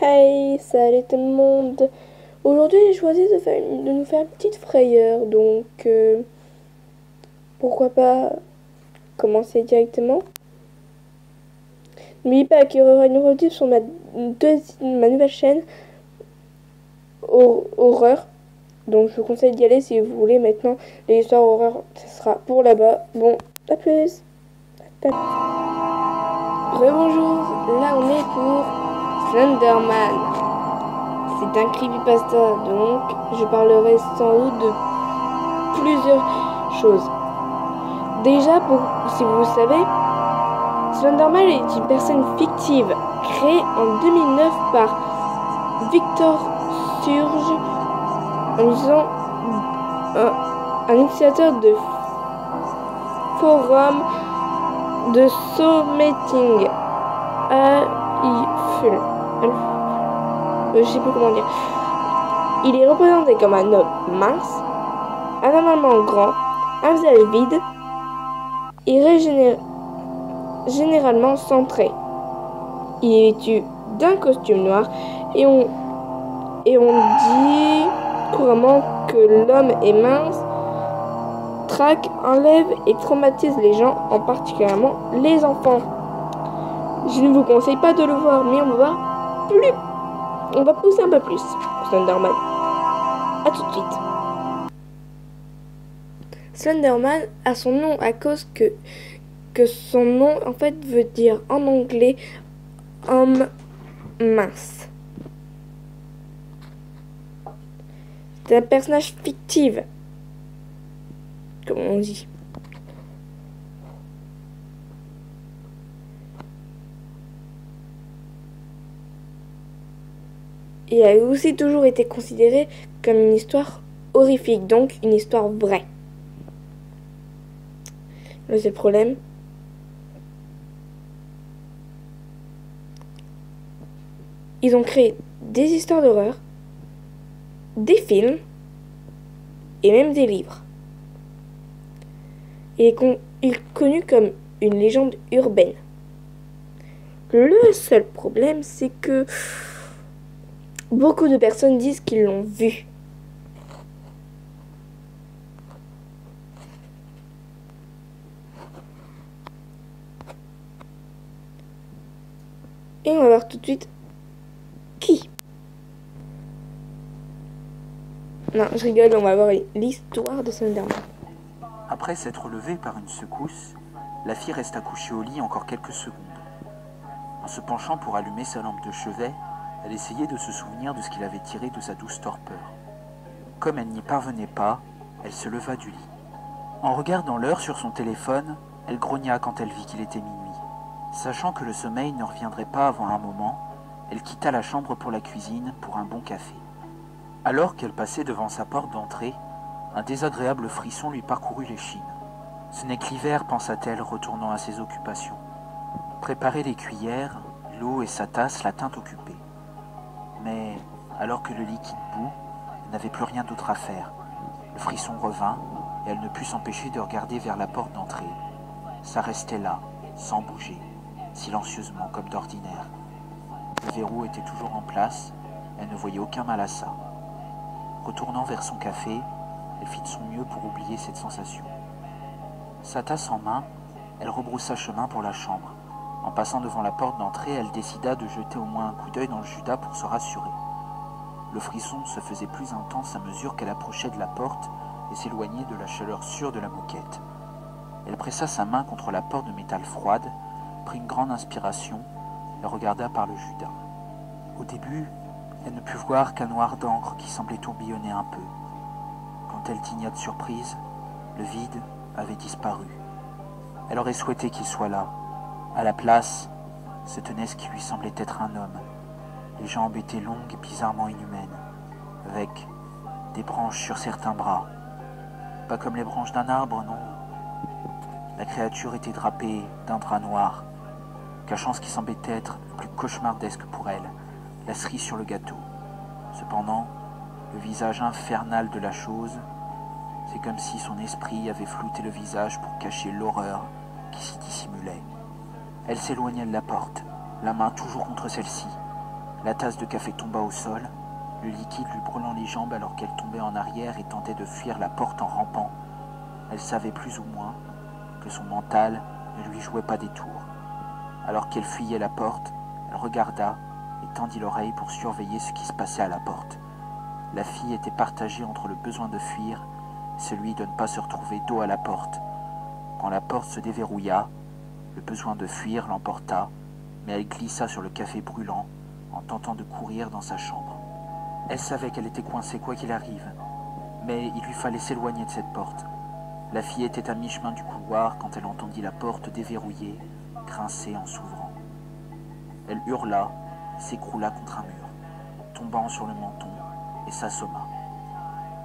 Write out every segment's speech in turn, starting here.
Hey, salut tout le monde. Aujourd'hui, j'ai choisi de nous faire une petite frayeur, donc pourquoi pas commencer directement. N'oubliez pas qu'il y aura une rediff sur ma nouvelle chaîne horreur, donc je vous conseille d'y aller si vous voulez. Maintenant, les histoires horreur, ça sera pour là-bas. Bon, à plus. Rebonjour, là on est pour Slenderman. C'est un creepypasta, donc je parlerai sans doute de plusieurs choses. Déjà, si vous le savez, Slenderman est une personne fictive créée en 2009 par Victor Surge, un initiateur de forum de Something. Je sais plus comment dire. Il est représenté comme un homme mince, anormalement grand, un visage vide et généralement centré. Il est vêtu d'un costume noir et on dit couramment que l'homme est mince, traque, enlève et traumatise les gens, en particulièrement les enfants. Je ne vous conseille pas de le voir, mais on va pousser un peu plus Slenderman. A tout de suite. Slenderman a son nom à cause que son nom en fait veut dire en anglais homme mince. C'est un personnage fictif, comme on dit. Il a aussi toujours été considéré comme une histoire horrifique, donc une histoire vraie. Là, c'est le problème. Ils ont créé des histoires d'horreur, des films et même des livres. Il est connu comme une légende urbaine. Le seul problème, c'est que beaucoup de personnes disent qu'ils l'ont vu. Et on va voir tout de suite qui. Non, je rigole, on va voir l'histoire de Slenderman. Après s'être levée par une secousse, la fille resta couchée au lit encore quelques secondes. En se penchant pour allumer sa lampe de chevet, elle essayait de se souvenir de ce qu'il avait tiré de sa douce torpeur. Comme elle n'y parvenait pas, elle se leva du lit. En regardant l'heure sur son téléphone, elle grogna quand elle vit qu'il était minuit. Sachant que le sommeil ne reviendrait pas avant un moment, elle quitta la chambre pour la cuisine pour un bon café. Alors qu'elle passait devant sa porte d'entrée, un désagréable frisson lui parcourut l'échine. Ce n'est que l'hiver, pensa-t-elle, retournant à ses occupations. Préparer les cuillères, l'eau et sa tasse la tinrent occupée. Mais, alors que le liquide bout, elle n'avait plus rien d'autre à faire. Le frisson revint, et elle ne put s'empêcher de regarder vers la porte d'entrée. Ça restait là, sans bouger, silencieusement comme d'ordinaire. Le verrou était toujours en place, elle ne voyait aucun mal à ça. Retournant vers son café, elle fit de son mieux pour oublier cette sensation. Sa tasse en main, elle rebroussa chemin pour la chambre. En passant devant la porte d'entrée, elle décida de jeter au moins un coup d'œil dans le judas pour se rassurer. Le frisson se faisait plus intense à mesure qu'elle approchait de la porte et s'éloignait de la chaleur sûre de la moquette. Elle pressa sa main contre la porte de métal froide, prit une grande inspiration et regarda par le judas. Au début, elle ne put voir qu'un noir d'encre qui semblait tourbillonner un peu. Quand elle tigna de surprise, le vide avait disparu. Elle aurait souhaité qu'il soit là. À la place, se tenait ce qui lui semblait être un homme. Les jambes étaient longues et bizarrement inhumaines, avec des branches sur certains bras. Pas comme les branches d'un arbre, non. La créature était drapée d'un drap noir, cachant ce qui semblait être le plus cauchemardesque pour elle, la cerise sur le gâteau. Cependant, le visage infernal de la chose, c'est comme si son esprit avait flouté le visage pour cacher l'horreur qui s'y dissimulait. Elle s'éloignait de la porte, la main toujours contre celle-ci. La tasse de café tomba au sol, le liquide lui brûlant les jambes alors qu'elle tombait en arrière et tentait de fuir la porte en rampant. Elle savait plus ou moins que son mental ne lui jouait pas des tours. Alors qu'elle fuyait la porte, elle regarda et tendit l'oreille pour surveiller ce qui se passait à la porte. La fille était partagée entre le besoin de fuir et celui de ne pas se retrouver dos à la porte. Quand la porte se déverrouilla, le besoin de fuir l'emporta, mais elle glissa sur le café brûlant en tentant de courir dans sa chambre. Elle savait qu'elle était coincée quoi qu'il arrive, mais il lui fallait s'éloigner de cette porte. La fille était à mi-chemin du couloir quand elle entendit la porte déverrouillée, grincer en s'ouvrant. Elle hurla, s'écroula contre un mur, tombant sur le menton et s'assomma.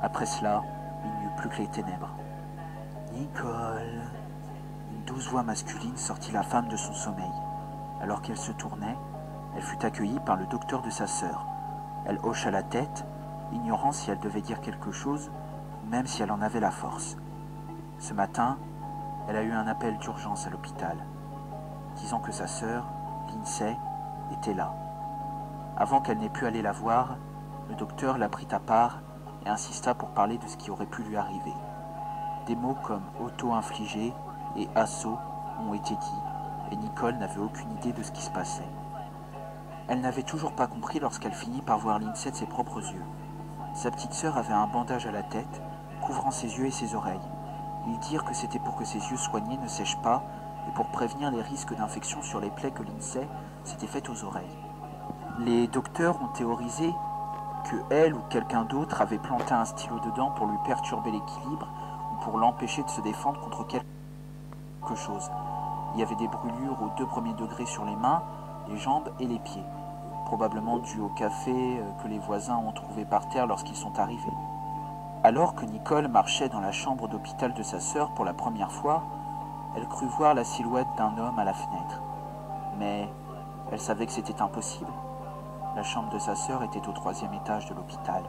Après cela, il n'y eut plus que les ténèbres. « Nicole !» Une douce voix masculine sortit la femme de son sommeil. Alors qu'elle se tournait, elle fut accueillie par le docteur de sa sœur. Elle hocha la tête, ignorant si elle devait dire quelque chose, ou même si elle en avait la force. Ce matin, elle a eu un appel d'urgence à l'hôpital, disant que sa sœur, Lindsay, était là. Avant qu'elle n'ait pu aller la voir, le docteur la prit à part et insista pour parler de ce qui aurait pu lui arriver. Des mots comme auto-infligé et assaut ont été dits, et Nicole n'avait aucune idée de ce qui se passait. Elle n'avait toujours pas compris lorsqu'elle finit par voir Lindsay de ses propres yeux. Sa petite sœur avait un bandage à la tête, couvrant ses yeux et ses oreilles. Ils dirent que c'était pour que ses yeux soignés ne sèchent pas et pour prévenir les risques d'infection sur les plaies que Lindsay s'était faites aux oreilles. Les docteurs ont théorisé que elle ou quelqu'un d'autre avait planté un stylo dedans pour lui perturber l'équilibre ou pour l'empêcher de se défendre contre quelque chose. Il y avait des brûlures aux 2 premiers degrés sur les mains, les jambes et les pieds, probablement dû au café que les voisins ont trouvé par terre lorsqu'ils sont arrivés. Alors que Nicole marchait dans la chambre d'hôpital de sa sœur pour la première fois, elle crut voir la silhouette d'un homme à la fenêtre. Mais elle savait que c'était impossible. La chambre de sa sœur était au 3e étage de l'hôpital.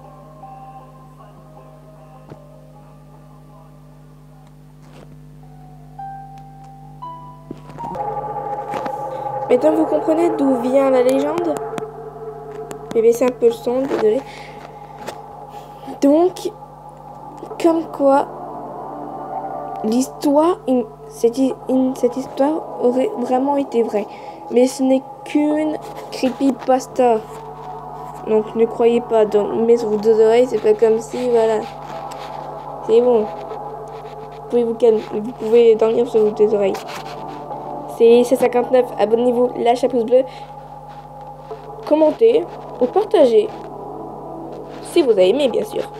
Maintenant, vous comprenez d'où vient la légende? J'ai baissé un peu le son, désolé. Donc, comme quoi, cette histoire aurait vraiment été vraie. Mais ce n'est qu'une creepypasta. Donc, ne croyez pas. Mais sur vos 2 oreilles, c'est pas comme si, voilà. C'est bon. Vous pouvez vous calmer. Vous pouvez dormir sur vos 2 oreilles. C'est C59. Abonnez-vous, lâchez un pouce bleu. Commentez ou partagez. Si vous avez aimé, bien sûr.